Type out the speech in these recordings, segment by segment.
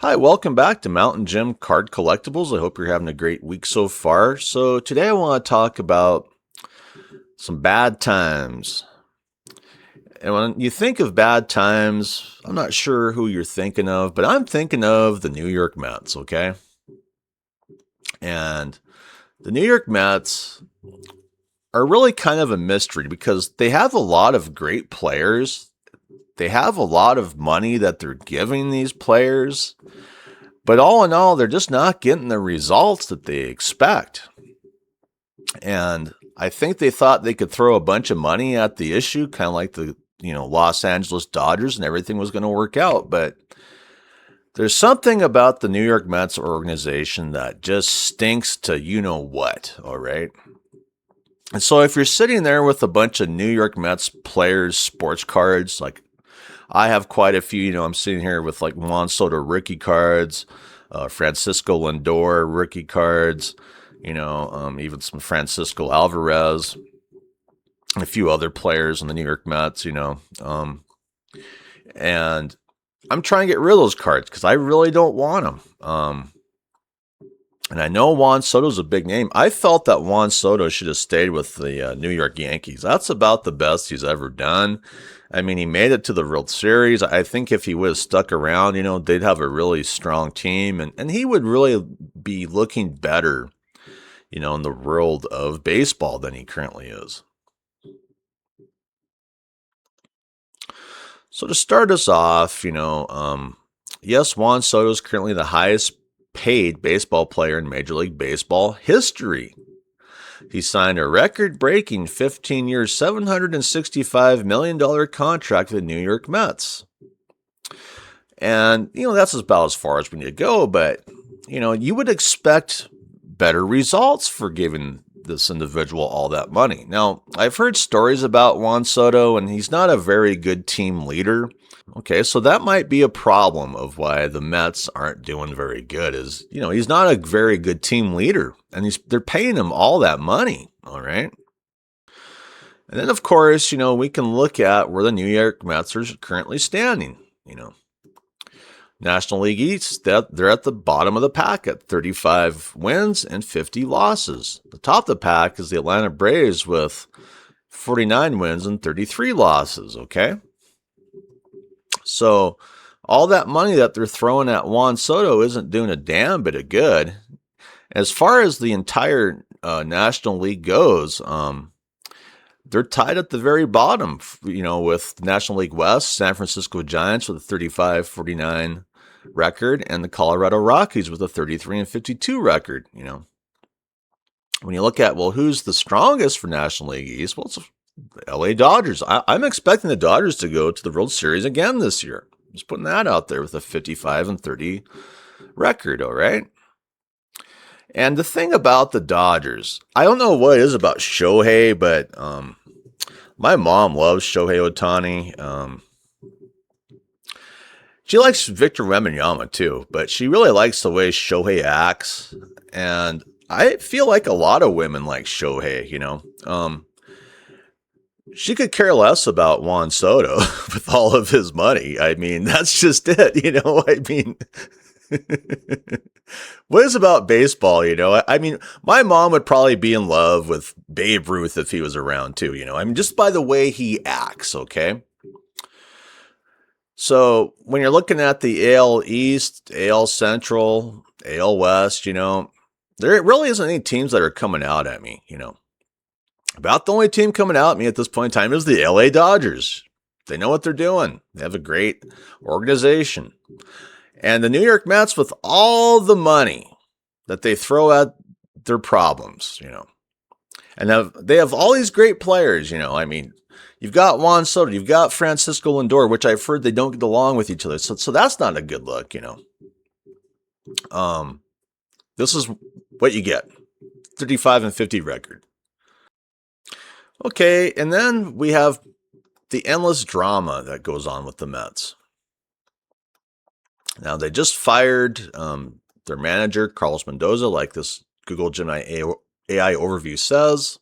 Hi, welcome back to Mountain Gym Card Collectibles. I hope you're having a great week so far. So, today I want to talk about some bad times. And when you think of bad times, I'm not sure who you're thinking of, but I'm thinking of the New York Mets, okay? And the New York Mets are really kind of a mystery because they have a lot of great players. They have a lot of money that they're giving these players. But all in all, they're just not getting the results that they expect. And I think they thought they could throw a bunch of money at the issue, kind of like the Los Angeles Dodgers, and everything was going to work out. But there's something about the New York Mets organization that just stinks to you know what. All right. And so if you're sitting there with a bunch of New York Mets players' sports cards, like I have quite a few, I'm sitting here with like Juan Soto rookie cards, Francisco Lindor rookie cards, even some Francisco Alvarez, and a few other players in the New York Mets, and I'm trying to get rid of those cards because I really don't want them. And I know Juan Soto's a big name. I felt that Juan Soto should have stayed with the New York Yankees. That's about the best he's ever done. I mean, he made it to the World Series. I think if he would have stuck around, they'd have a really strong team, and he would really be looking better, in the world of baseball than he currently is. So to start us off, yes, Juan Soto is currently the highest paid baseball player in Major League Baseball history. He signed a record-breaking 15-year, $765 million contract with the New York Mets. And, that's about as far as we need to go, but, you would expect better results for giving this individual all that money. Now, I've heard stories about Juan Soto, and he's not a very good team leader. Okay, so that might be a problem of why the Mets aren't doing very good is, he's not a very good team leader, and they're paying him all that money, all right? And then, of course, we can look at where the New York Mets are currently standing, National League East, they're at the bottom of the pack at 35 wins and 50 losses. The top of the pack is the Atlanta Braves with 49 wins and 33 losses, okay? So all that money that they're throwing at Juan Soto isn't doing a damn bit of good. As far as the entire National League goes, they're tied at the very bottom, with the National League West, San Francisco Giants with a 35-49 record, and the Colorado Rockies with a 33-52 record. When you look at, well, who's the strongest for National League East? Well, it's the LA Dodgers. I'm expecting the Dodgers to go to the World Series again this year. Just putting that out there with a 55-30 record, all right? And the thing about the Dodgers, I don't know what it is about Shohei, but my mom loves Shohei Ohtani. She likes Victor Wembanyama too, but she really likes the way Shohei acts. And I feel like a lot of women like Shohei, she could care less about Juan Soto with all of his money. I mean, that's just it, I mean, what is about baseball, I mean, my mom would probably be in love with Babe Ruth if he was around too, I mean, just by the way he acts, okay? So when you're looking at the AL East, AL Central, AL West, there really isn't any teams that are coming out at me, About the only team coming out at me at this point in time is the LA Dodgers. They know what they're doing. They have a great organization. And the New York Mets, with all the money that they throw at their problems, and they have all these great players, I mean, you've got Juan Soto, you've got Francisco Lindor, which I've heard they don't get along with each other. So that's not a good look, This is what you get. 35-50 record. Okay, and then we have the endless drama that goes on with the Mets. Now, they just fired their manager, Carlos Mendoza, like this Google Gemini AI overview says.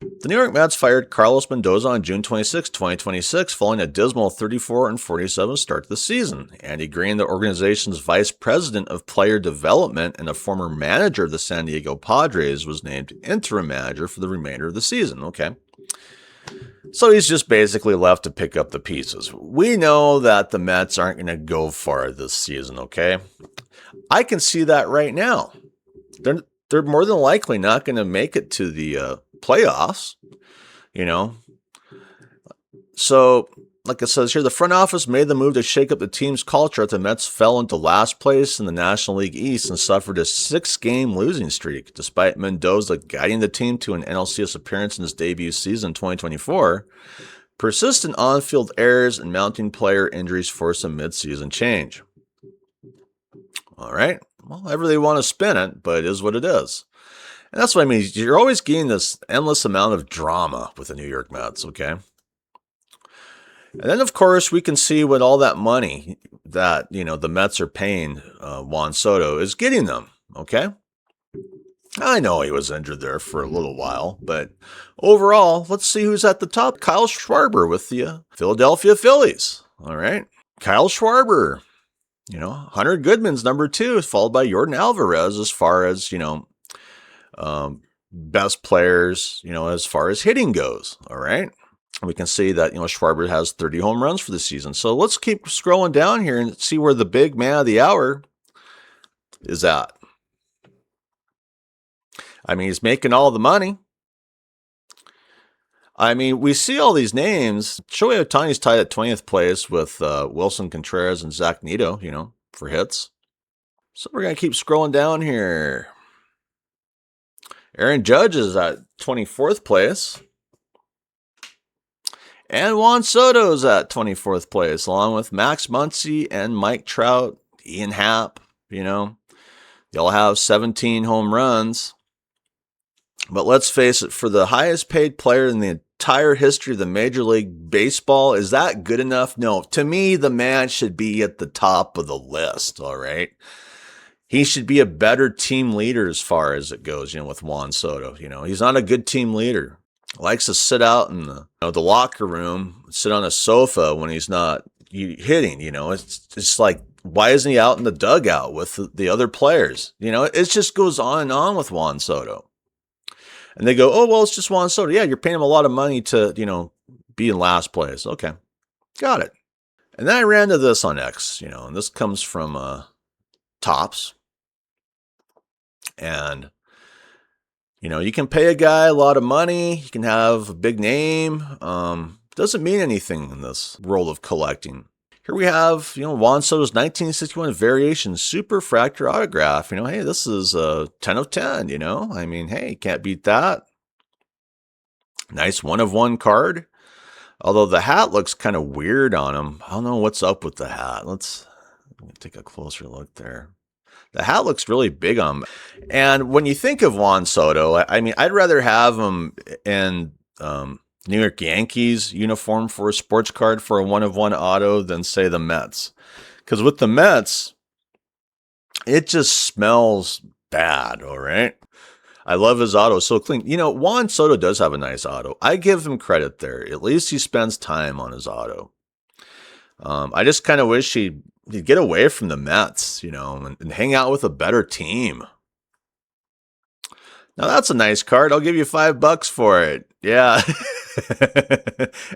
The New York Mets fired Carlos Mendoza on June 26, 2026, following a dismal 34-47 start to the season. Andy Green, the organization's vice president of player development and a former manager of the San Diego Padres, was named interim manager for the remainder of the season. Okay. So he's just basically left to pick up the pieces. We know that the Mets aren't going to go far this season, okay? I can see that right now. They're more than likely not going to make it to the playoffs, you know. So, like it says here, the front office made the move to shake up the team's culture as the Mets fell into last place in the National League East and suffered a 6-game losing streak. Despite Mendoza guiding the team to an NLCS appearance in his debut season in 2024, persistent on-field errors and mounting player injuries forced a mid-season change. All right. Well, however they want to spin it, but it is what it is. And that's what I mean. You're always getting this endless amount of drama with the New York Mets, okay? And then, of course, we can see what all that money that, the Mets are paying Juan Soto is getting them, okay? I know he was injured there for a little while, but overall, let's see who's at the top. Kyle Schwarber with the Philadelphia Phillies, all right? Kyle Schwarber. Hunter Goodman's number 2, followed by Yordan Alvarez as far as, best players, as far as hitting goes. All right. We can see that, Schwarber has 30 home runs for the season. So let's keep scrolling down here and see where the big man of the hour is at. I mean, he's making all the money. I mean, we see all these names. Shohei Ohtani's tied at 20th place with Wilson Contreras and Zach Neto, for hits. So we're going to keep scrolling down here. Aaron Judge is at 24th place. And Juan Soto's at 24th place, along with Max Muncy and Mike Trout, Ian Happ, They all have 17 home runs. But let's face it, for the highest paid player in the entire history of the Major League Baseball, is that good enough? No. To me, the man should be at the top of the list, all right? He should be a better team leader as far as it goes, with Juan Soto. He's not a good team leader. Likes to sit out in the locker room, sit on a sofa when he's not hitting, It's like, why isn't he out in the dugout with the other players? It just goes on and on with Juan Soto. And they go, oh, well, it's just Juan Soto. Yeah, you're paying him a lot of money to, be in last place. Okay, got it. And then I ran to this on X, and this comes from Tops. And, you can pay a guy a lot of money. You can have a big name. Doesn't mean anything in this world of collecting. Here we have, Juan Soto's 1961 variation superfractor autograph. Hey, this is a 10 of 10, I mean, hey, can't beat that. Nice 1-of-1 card. Although the hat looks kind of weird on him. I don't know what's up with the hat. Let's take a closer look there. The hat looks really big on him. And when you think of Juan Soto, I mean, I'd rather have him in New York Yankees uniform for a sports card for a 1-of-1 auto than, say, the Mets. Because with the Mets, it just smells bad, all right? I love his auto, so clean. Juan Soto does have a nice auto. I give him credit there. At least he spends time on his auto. I just kind of wish he'd get away from the Mets, and hang out with a better team. Now, that's a nice card. I'll give you $5 for it. Yeah.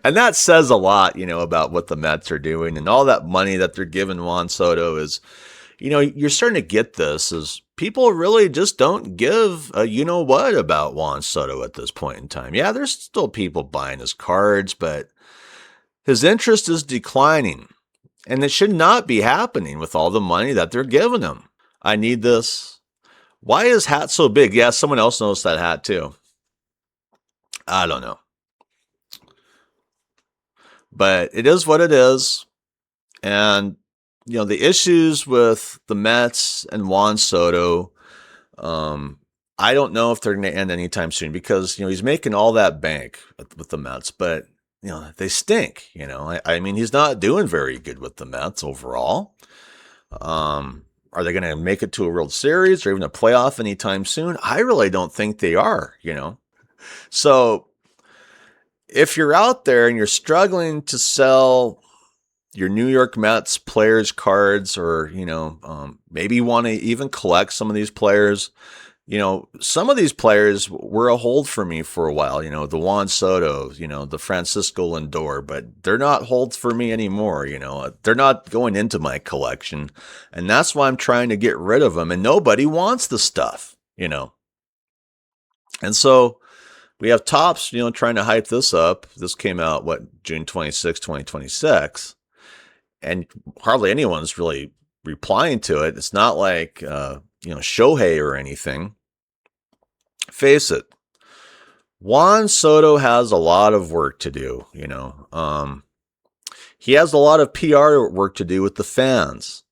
And that says a lot, about what the Mets are doing, and all that money that they're giving Juan Soto is, you're starting to get this as people really just don't give a what about Juan Soto at this point in time. Yeah, there's still people buying his cards, but his interest is declining, and it should not be happening with all the money that they're giving him. I need this. Why is hat so big? Yeah, someone else knows that hat too. I don't know. But it is what it is. And, the issues with the Mets and Juan Soto, I don't know if they're going to end anytime soon because, he's making all that bank with the Mets, but, they stink, I mean, he's not doing very good with the Mets overall. Are they going to make it to a World Series or even a playoff anytime soon? I really don't think they are, So if you're out there and you're struggling to sell your New York Mets players cards, or maybe you want to even collect some of these players. Some of these players were a hold for me for a while. The Juan Soto, the Francisco Lindor, but they're not holds for me anymore. They're not going into my collection, and that's why I'm trying to get rid of them. And nobody wants the stuff. And so we have Topps, trying to hype this up. This came out June 26, 2026. And hardly anyone's really replying to it. It's not like, Shohei or anything. Face it, Juan Soto has a lot of work to do, He has a lot of PR work to do with the fans.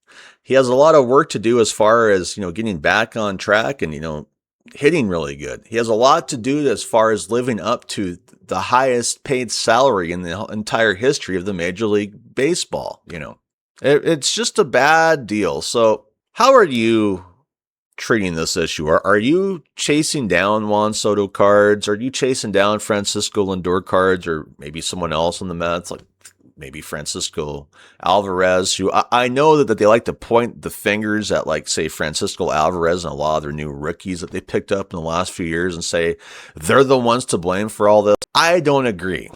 He has a lot of work to do as far as, getting back on track and, hitting really good. He has a lot to do as far as living up to the highest paid salary in the entire history of the Major League Baseball. It's just a bad deal. So how are you treating this issue? Are you chasing down Juan Soto cards? Are you chasing down Francisco Lindor cards, or maybe someone else on the Mets, like maybe Francisco Alvarez, who I know that they like to point the fingers at, like, say, Francisco Alvarez and a lot of their new rookies that they picked up in the last few years and say they're the ones to blame for all this. I don't agree.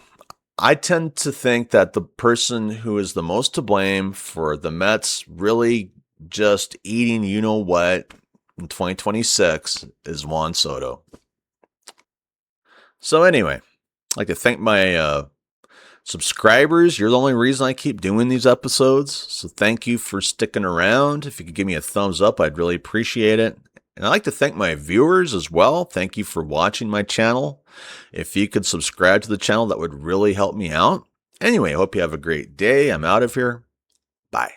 I tend to think that the person who is the most to blame for the Mets really just eating what in 2026 is Juan Soto. So anyway, I'd like to thank my subscribers. You're the only reason I keep doing these episodes. So thank you for sticking around. If you could give me a thumbs up, I'd really appreciate it. And I'd like to thank my viewers as well. Thank you for watching my channel. If you could subscribe to the channel, that would really help me out. Anyway, I hope you have a great day. I'm out of here. Bye.